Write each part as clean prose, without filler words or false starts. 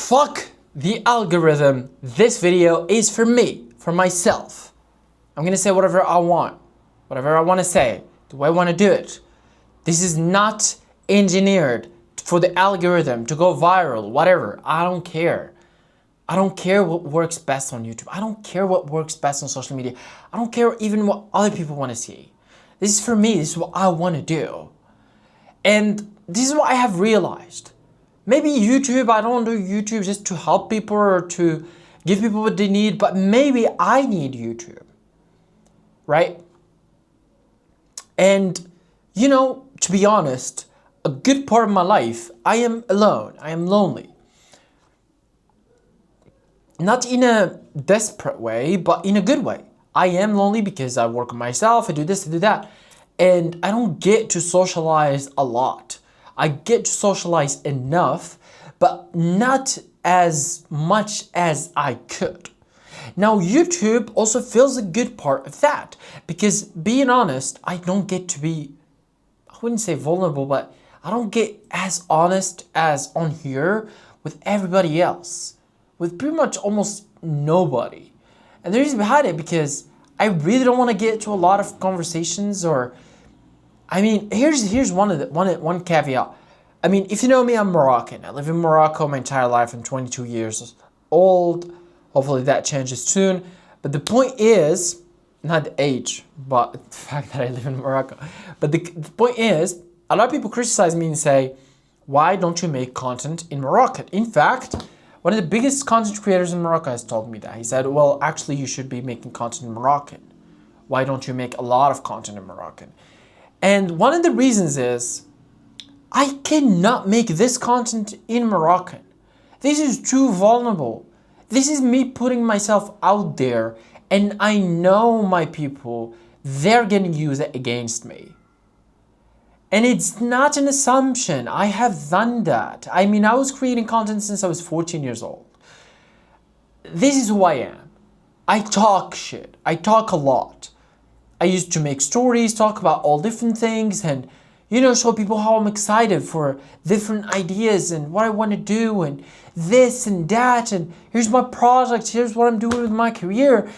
Fuck the algorithm. This video is for me, for myself. I'm gonna say whatever I want to say, the way I want to do it. This is not engineered for the algorithm to go viral, whatever. I don't care. I don't care what works best on YouTube. I don't care what works best on social media. I don't care even what other people want to see. This is for me. This is what I want to do. And this is what I have realized. Maybe YouTube, I don't do YouTube just to help people or to give people what they need, but maybe I need YouTube, right? And, you know, to be honest, a good part of my life, I am alone. I am lonely. Not in a desperate way, but in a good way. I am lonely because I work on myself, I do this, I do that. And I don't get to socialize a lot. I get to socialize enough, but not as much as I could. Now, YouTube also fills a good part of that because, being honest, I don't get to be, I wouldn't say vulnerable, but I don't get as honest as on here with everybody else, with pretty much almost nobody. And the reason behind it because I really don't want to get to a lot of conversations or, I mean, here's one caveat. I mean, if you know me, I'm Moroccan. I live in Morocco my entire life. I'm 22 years old. Hopefully that changes soon. But the point is, not the age, but the fact that I live in Morocco. But the point is, a lot of people criticize me and say, why don't you make content in Moroccan? In fact, one of the biggest content creators in Morocco has told me that. He said, well, actually, you should be making content in Moroccan. Why don't you make a lot of content in Moroccan? And one of the reasons is, I cannot make this content in Moroccan. This is too vulnerable. This is me putting myself out there, and I know my people, they're gonna use it against me. And it's not an assumption. I have done that. I mean, I was creating content since I was 14 years old. This is who I am. I talk shit. I talk a lot. I used to make stories, talk about all different things, and, you know, show people how I'm excited for different ideas and what I want to do and this and that, and here's my project, here's what I'm doing with my career.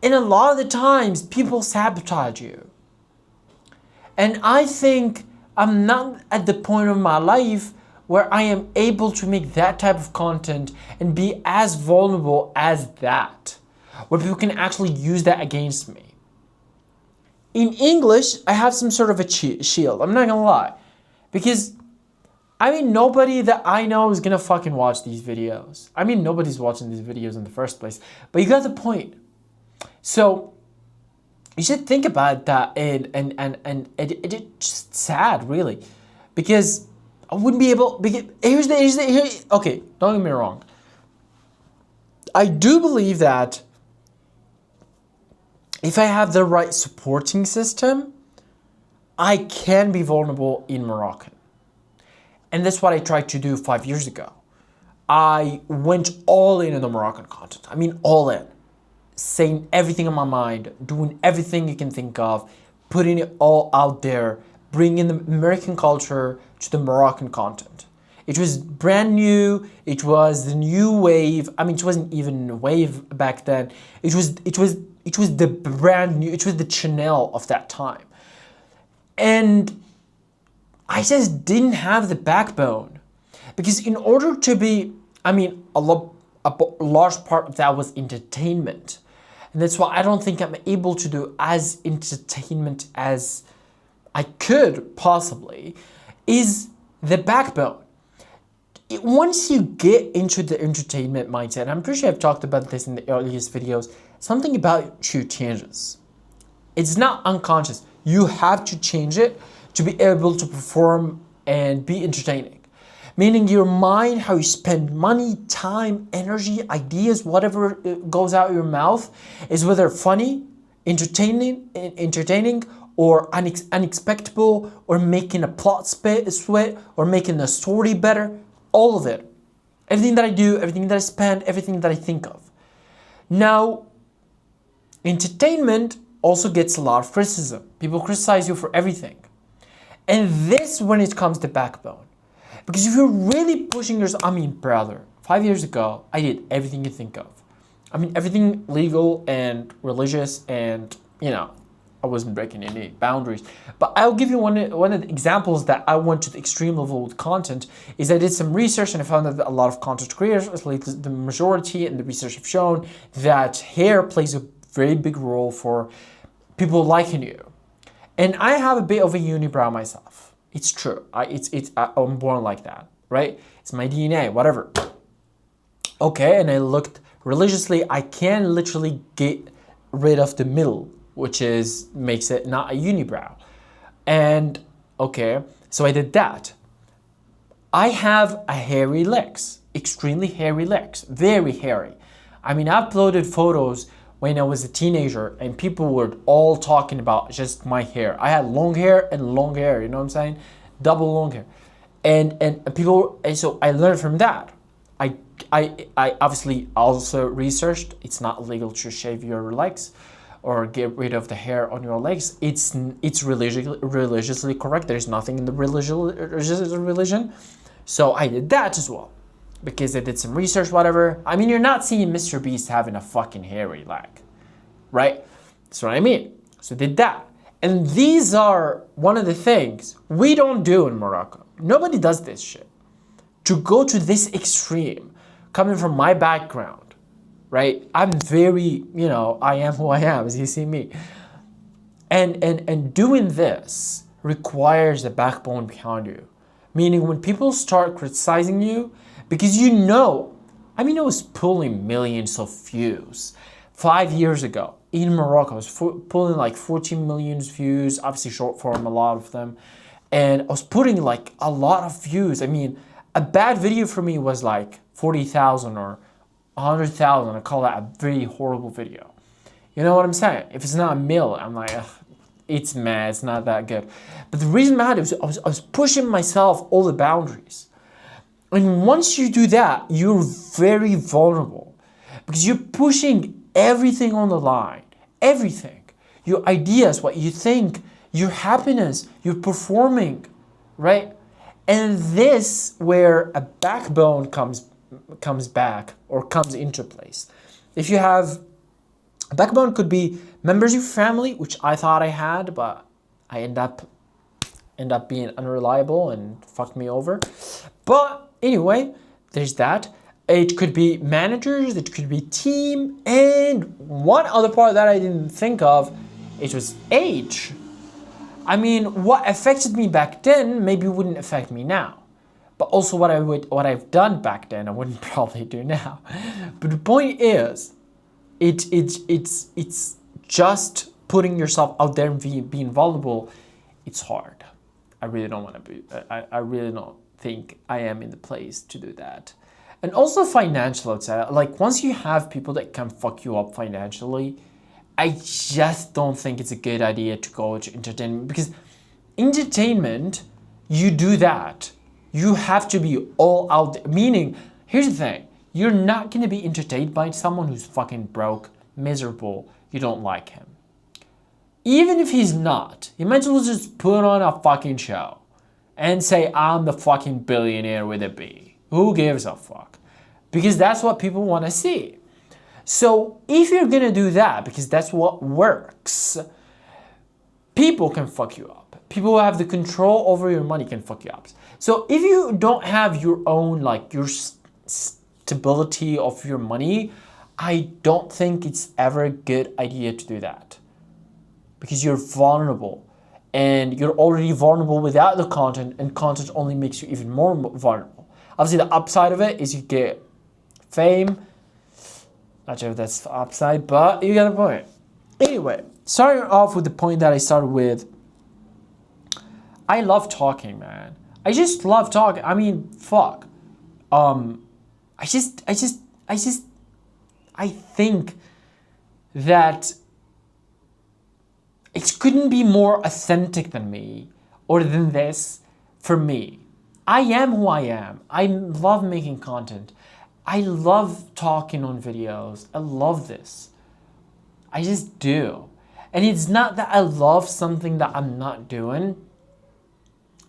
And a lot of the times, people sabotage you. And I think I'm not at the point of my life where I am able to make that type of content and be as vulnerable as that, where people can actually use that against me. In English, I have some sort of a shield. I'm not gonna lie. Because, I mean, nobody that I know is gonna fucking watch these videos. I mean, nobody's watching these videos in the first place. But you got the point. So, you should think about that, and it's just sad, really, because I wouldn't be able. Okay, don't get me wrong. I do believe that if I have the right supporting system, I can be vulnerable in Moroccan, and that's what I tried to do 5 years ago. I went all in on the Moroccan content. I mean, all in. Saying everything on my mind, doing everything you can think of, putting it all out there, bringing the American culture to the Moroccan content. It was brand new. It was the new wave. I mean, it wasn't even a wave back then. It was the brand new. It was the Chanel of that time, and I just didn't have the backbone, because in order to be, I mean, a large part of that was entertainment. And that's why I don't think I'm able to do as entertainment as I could possibly, is the backbone. Once you get into the entertainment mindset, I'm pretty sure I've talked about this in the earliest videos, something about you changes. It's not unconscious. You have to change it to be able to perform and be entertaining. Meaning your mind, how you spend money, time, energy, ideas, whatever goes out of your mouth is whether funny, entertaining, or unexpectable, or making a plot sweat, or making a story better. All of it. Everything that I do, everything that I spend, everything that I think of. Now, entertainment also gets a lot of criticism. People criticize you for everything. And this when it comes to backbone. Because if you're really pushing yourself, I mean, brother, 5 years ago, I did everything you think of. I mean, everything legal and religious, and I wasn't breaking any boundaries. But I'll give you one of the examples that I went to the extreme level with content is I did some research and I found that a lot of content creators, like the majority and the research have shown that hair plays a very big role for people liking you. And I have a bit of a unibrow myself. It's true. I'm born like that, right? It's my DNA, whatever. Okay, and I looked religiously. I can literally get rid of the middle, which makes it not a unibrow. And okay, so I did that. I have a hairy legs, extremely hairy legs, very hairy. I mean, I uploaded photos when I was a teenager and people were all talking about just my hair. I had long hair and long hair, you know what I'm saying? Double long hair. And so I learned from that. I obviously also researched, it's not legal to shave your legs or get rid of the hair on your legs. It's religiously correct. There's nothing in the religion. So I did that as well because I did some research, whatever. I mean, you're not seeing Mr. Beast having a fucking hairy leg, right? That's what I mean. So I did that. And these are one of the things we don't do in Morocco. Nobody does this shit. To go to this extreme, coming from my background, right? I'm very, I am who I am, as you see me. And doing this requires a backbone behind you. Meaning when people start criticizing you, because I was pulling millions of views 5 years ago in Morocco. I was pulling like 14 million views, obviously short form, a lot of them. And I was putting like a lot of views. I mean, a bad video for me was like 40,000 or 100,000. I call that a very horrible video. You know what I'm saying? If it's not a mil, I'm like, ugh, it's mad, it's not that good. But the reason behind it was I was pushing myself all the boundaries. And once you do that, you're very vulnerable because you're pushing everything on the line, everything. Your ideas, what you think, your happiness, your performing, right? And this where a backbone comes back or comes into place. If you have a backbone, could be members of your family, which I thought I had, but I end up being unreliable and fucked me over. But anyway, there's that. It could be managers, it could be team, and one other part that I didn't think of, it was age. I mean, what affected me back then maybe wouldn't affect me now. But also what I've done back then, I wouldn't probably do now. But the point is, it's just putting yourself out there and being vulnerable. It's hard. I really don't want to be. I really don't think I am in the place to do that. And also financial outside. Like once you have people that can fuck you up financially, I just don't think it's a good idea to go to entertainment, because entertainment, you do that. You have to be all out there. Meaning, here's the thing. You're not going to be entertained by someone who's fucking broke, miserable, you don't like him. Even if he's not, you might as well just put on a fucking show and say, I'm the fucking billionaire with a B. Who gives a fuck? Because that's what people want to see. So if you're going to do that, because that's what works, people can fuck you up. People who have the control over your money can fuck you up. So if you don't have your own, like your stability of your money, I don't think it's ever a good idea to do that. Because you're vulnerable. And you're already vulnerable without the content, and content only makes you even more vulnerable. Obviously, the upside of it is you get fame. Not sure if that's the upside, but you get the point. Anyway, starting off with the point that I started with, I love talking, man. I just love talking. I mean, fuck. I think that it couldn't be more authentic than me or than this for me. I am who I am. I love making content. I love talking on videos. I love this. I just do. And it's not that I love something that I'm not doing.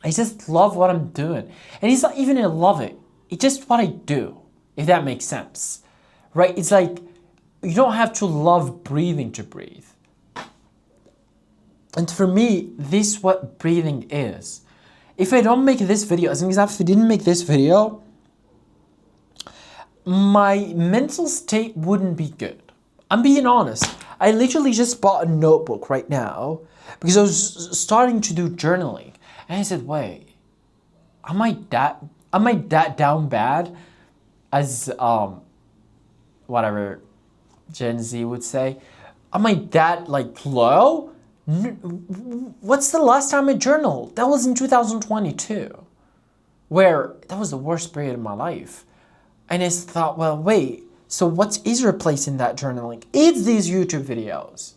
I just love what I'm doing. And it's not even I love it. It's just what I do. if that makes sense, right? It's like you don't have to love breathing to breathe. And for me, this is what breathing is. If I don't make this video, as an example, if I didn't make this video, my mental state wouldn't be good. I'm being honest. I literally just bought a notebook right now because I was starting to do journaling. And I said, wait, am I that down bad as whatever Gen Z would say? Am I that like low? What's the last time I journaled? That was in 2022, where that was the worst period of my life. And I thought, well, wait, so what is replacing that journaling? It's these YouTube videos.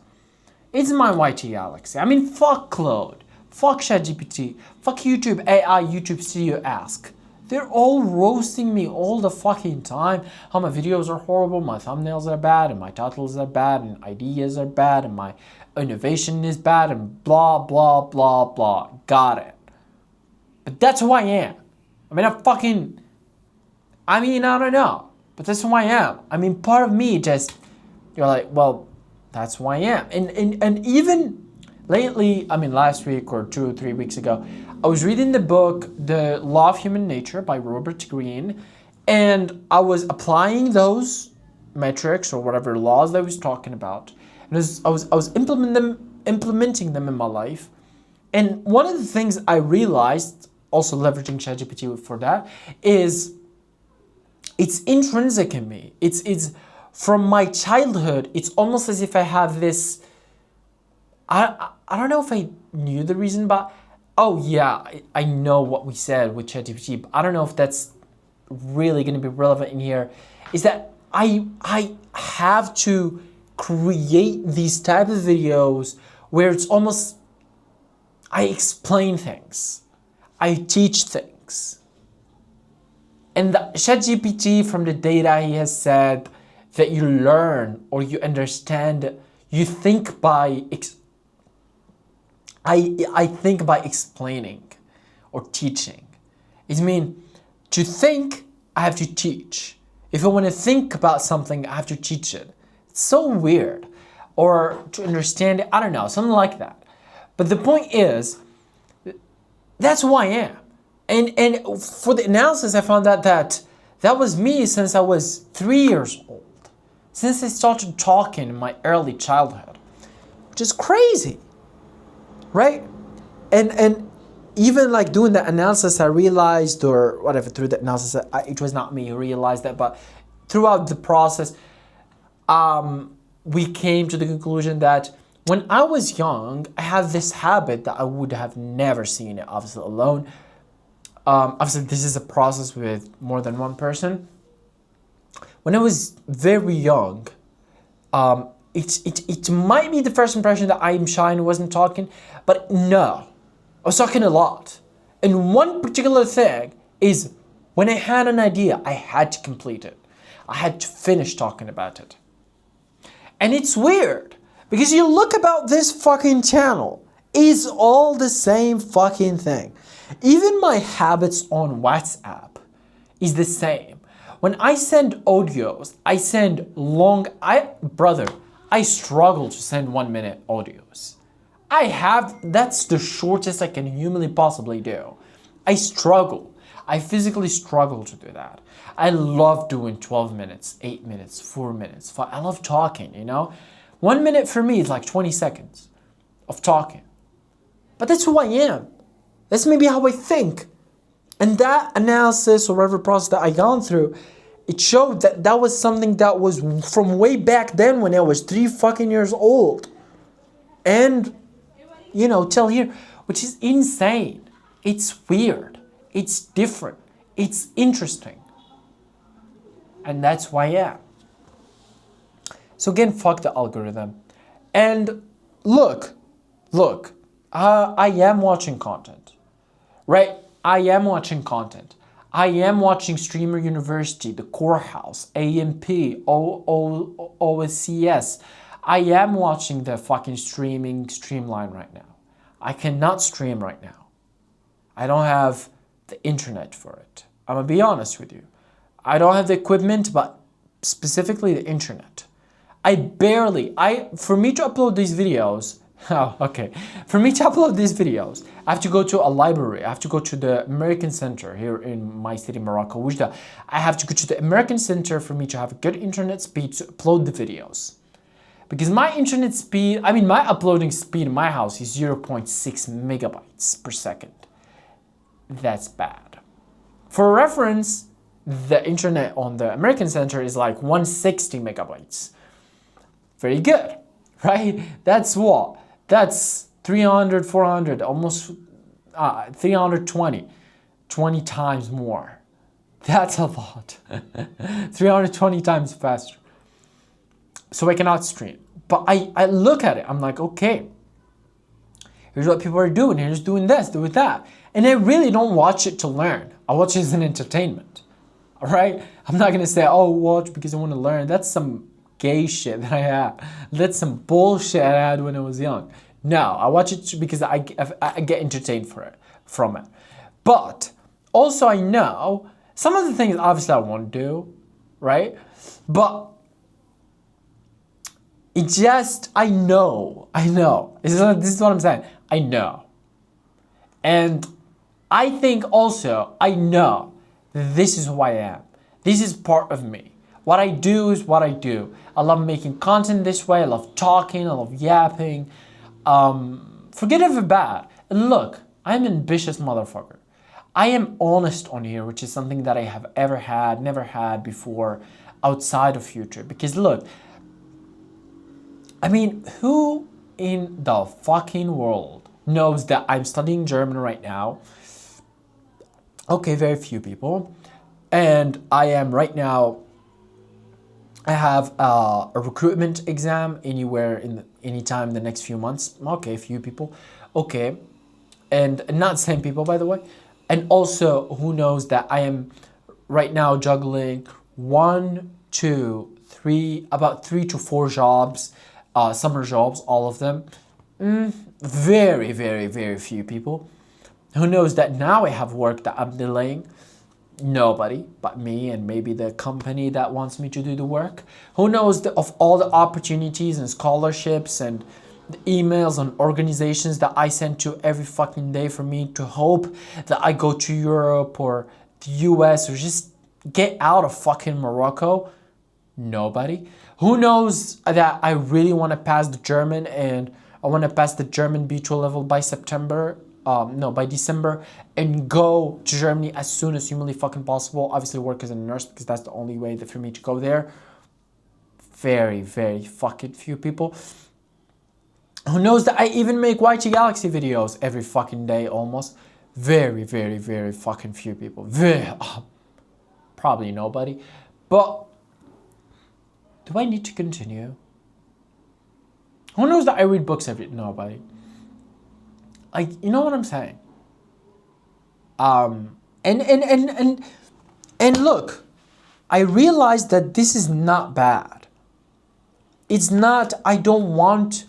It's my WhiTeeee Galaxy. I mean, fuck Claude, fuck ChatGPT, fuck YouTube AI, YouTube Studio Ask. They're all roasting me all the fucking time. How my videos are horrible, my thumbnails are bad, and my titles are bad, and ideas are bad, and my innovation is bad, and blah, blah, blah, blah. Got it. But that's who I am. I mean, I don't know. But that's who I am. I mean, part of me just, you're like, well, that's who I am. And even lately, I mean, last week or 2 or 3 weeks ago, I was reading the book, The Law of Human Nature by Robert Greene, and I was applying those metrics or whatever laws that I was talking about. And I was implementing them in my life. And one of the things I realized, also leveraging ChatGPT for that, is it's intrinsic in me. It's from my childhood. It's almost as if I have this. I don't know if I knew the reason, but oh yeah, I know what we said with ChatGPT, but I don't know if that's really going to be relevant in here. Is that I have to create these type of videos where it's almost I explain things, I teach things. And the ChatGPT, from the data he has said that you learn or you understand, you think by I think by explaining or teaching. It means to think, I have to teach. If I want to think about something, I have to teach it. It's so weird. Or to understand it, I don't know, something like that. But the point is, that's who I am. And for the analysis, I found out that was me since I was 3 years old. Since I started talking in my early childhood. Which is crazy. Right? And even like doing the analysis, I realized, or whatever, through the analysis, it was not me who realized that, but throughout the process, we came to the conclusion that when I was young, I had this habit that I would have never seen it, obviously, alone. Obviously, this is a process with more than one When I was very young, it might be the first impression that I'm shy and wasn't talking, but no, I was talking a lot. And one particular thing is when I had an idea, I had to complete it. I had to finish talking about it. And it's weird because you look about this fucking channel, it's all the same fucking thing. Even my habits on WhatsApp is the same. When I send audios, I send I struggle to send 1 minute audios. That's the shortest I can humanly possibly do. I struggle. I physically struggle to do that. I love doing 12 minutes, 8 minutes, 4 minutes. I love talking, you know? 1 minute for me is like 20 seconds of talking. But that's who I am. That's maybe how I think. And that analysis or whatever process that I gone through, it showed that that was something that was from way back then when I was 3 fucking years old. And, you know, till here, which is insane. It's weird. It's different. It's interesting. And that's who I am. So again, fuck the algorithm. And look, I am watching content, right? I am watching content. I am watching Streamer University, The Corehouse, AMP, OSCS. I am watching the fucking streamline right now. I cannot stream right now. I don't have the internet for it. I'm gonna be honest with you. I don't have the equipment, but specifically the internet. For me to upload these videos, oh, okay. For me to upload these videos, I have to go to a library. I have to go to the American Center here in my city, Morocco, WhiTeeee. I have to go to the American Center for me to have a good internet speed to upload the videos. Because my internet speed, my uploading speed in my house is 0.6 megabytes per second. That's bad. For reference, the internet on the American Center is like 160 megabytes. Very good, right? That's what? That's 300, 400, almost 320, 20 times more. That's a lot. 320 times faster. So I cannot stream. But I look at it, I'm like, okay, here's what people are doing, here's doing this, doing that. And I really don't watch it to learn. I watch it as an entertainment, all right? I'm not gonna say, oh, watch because I wanna learn. That's some gay shit that I had. That's some bullshit I had when I was young. No, I watch it because I get entertained from it. But also I know some of the things obviously I won't do, right? But it just, I know. This is what I'm saying. I know. And I think also, I know this is who I am. This is part of me. What I do is what I do. I love making content this way. I love talking. I love yapping. Forget if it's bad. And look, I'm an ambitious motherfucker. I am honest on here, which is something that I have never had before outside of YouTube. Because look, who in the fucking world knows that I'm studying German right now? Okay, very few people. And I am right now, I have a recruitment exam anytime in the next few months. Okay, a few people. Okay. And not same people, by the way. And also, who knows that I am right now juggling about 3 to 4 jobs, summer jobs, all of them. Very, very, very few people. Who knows that now I have work that I'm delaying? Nobody but me and maybe the company that wants me to do the work. Who knows of all the opportunities and scholarships and the emails and organizations that I send to every fucking day for me to hope that I go to Europe or the US or just get out of fucking Morocco? Nobody. Who knows that I really want to pass the German and I want to pass the German B2 level by by December and go to Germany as soon as humanly fucking possible. Obviously work as a nurse because that's the only way for me to go there. Very, very fucking few people. Who knows that I even make WhiTeeee Galaxy videos every fucking day almost. Very, very, very fucking few people. Probably nobody. But do I need to continue? Who knows that I read books nobody. Like, you know what I'm saying? And look, I realized that this is not bad. It's not, I don't want,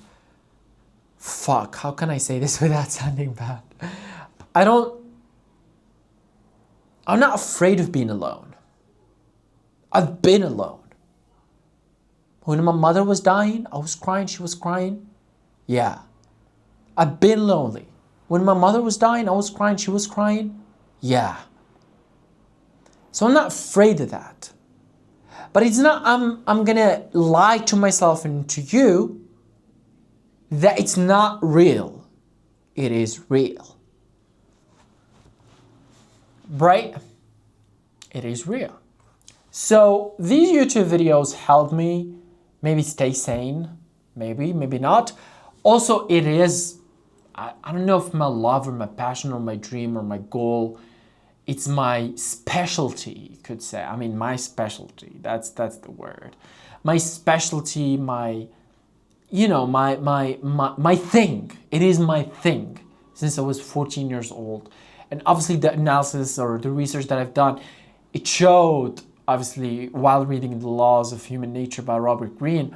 how can I say this without sounding bad? I'm not afraid of being alone. I've been alone. When my mother was dying, I was crying, she was crying. Yeah. I've been lonely. When my mother was dying, I was crying, she was crying. Yeah. So I'm not afraid of that. But it's not, I'm gonna lie to myself and to you that it's not real. It is real. Right? It is real. So these YouTube videos help me maybe stay sane. Maybe not. Also, it is, I don't know if my love or my passion or my dream or my goal, it's my specialty, you could say. My specialty, that's the word. My specialty, my thing. It is my thing since I was 14 years old. And obviously the analysis or the research that I've done, it showed, obviously, while reading The Laws of Human Nature by Robert Greene,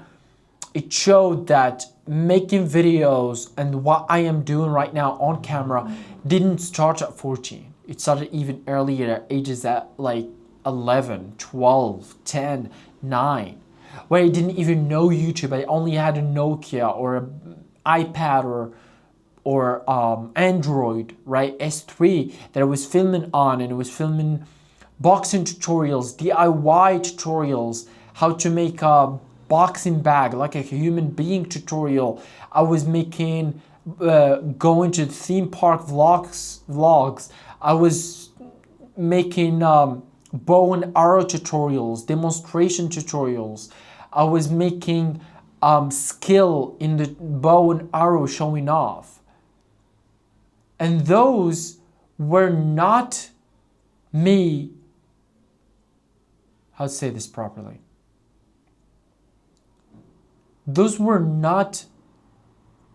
it showed that making videos and what I am doing right now on camera didn't start at 14. It started even earlier at ages at like 11, 12, 10, 9, where I didn't even know YouTube. I only had a Nokia or an iPad or Android, right? S3 that I was filming on, and it was filming boxing tutorials, DIY tutorials, how to make a boxing bag like a human being tutorial. I was making going to theme park vlogs. I was making bow and arrow tutorials, demonstration tutorials. I was making skill in the bow and arrow showing off. And those were not me, how to say this properly? Those were not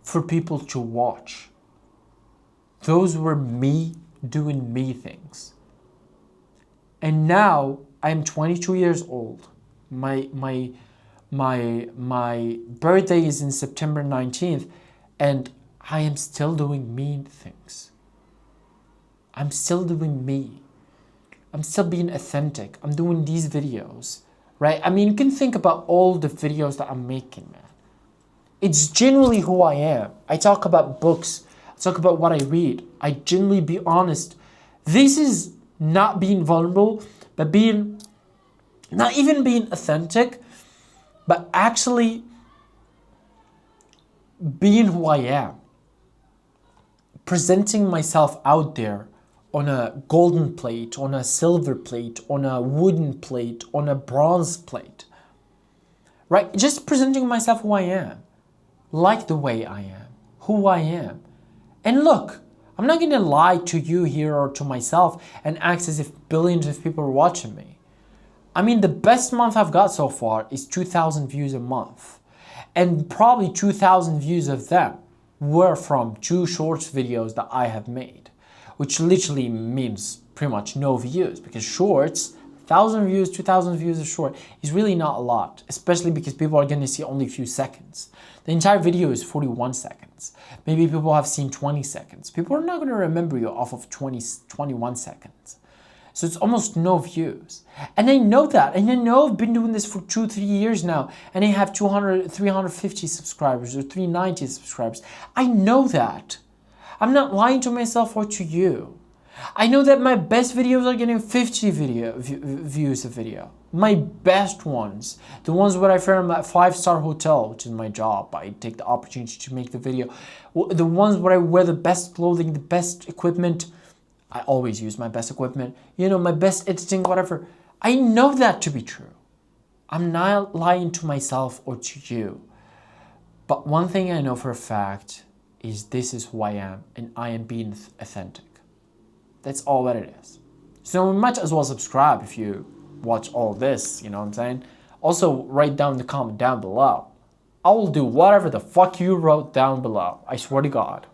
for people to watch. Those were me doing me things. And now I'm 22 years old. My birthday is in September 19th, and I am still doing me things. I'm still doing me. I'm still being authentic. I'm doing these videos, right? I mean, you can think about all the videos that I'm making, man. It's genuinely who I am. I talk about books. I talk about what I read. I genuinely be honest. This is not being vulnerable, but not even being authentic, but actually being who I am. Presenting myself out there on a golden plate, on a silver plate, on a wooden plate, on a bronze plate. Right? Just presenting myself who I am. Like the way I am. Who I am. And look, I'm not going to lie to you here or to myself and act as if billions of people are watching me. I mean, the best month I've got so far is 2,000 views a month. And probably 2,000 views of them were from 2 shorts videos that I have made, which literally means pretty much no views, because shorts, 1,000 views, 2,000 views a short is really not a lot, especially because people are going to see only a few seconds. The entire video is 41 seconds. Maybe people have seen 20 seconds. People are not going to remember you off of 21 seconds. So it's almost no views. And I know that. And I know I've been doing this for 2-3 years now. And I have 350 subscribers or 390 subscribers. I know that. I'm not lying to myself or to you. I know that my best videos are getting 50 views a video. My best ones. The ones where I film at 5-star hotel, which is my job. I take the opportunity to make the video. The ones where I wear the best clothing, the best equipment. I always use my best equipment. You know, my best editing, whatever. I know that to be true. I'm not lying to myself or to you. But one thing I know for a fact is this is who I am, and I am being authentic. That's all that it is. So you might as well subscribe if you watch all this, you know what I'm saying? Also, write down the comment down below. I will do whatever the fuck you wrote down below. I swear to God.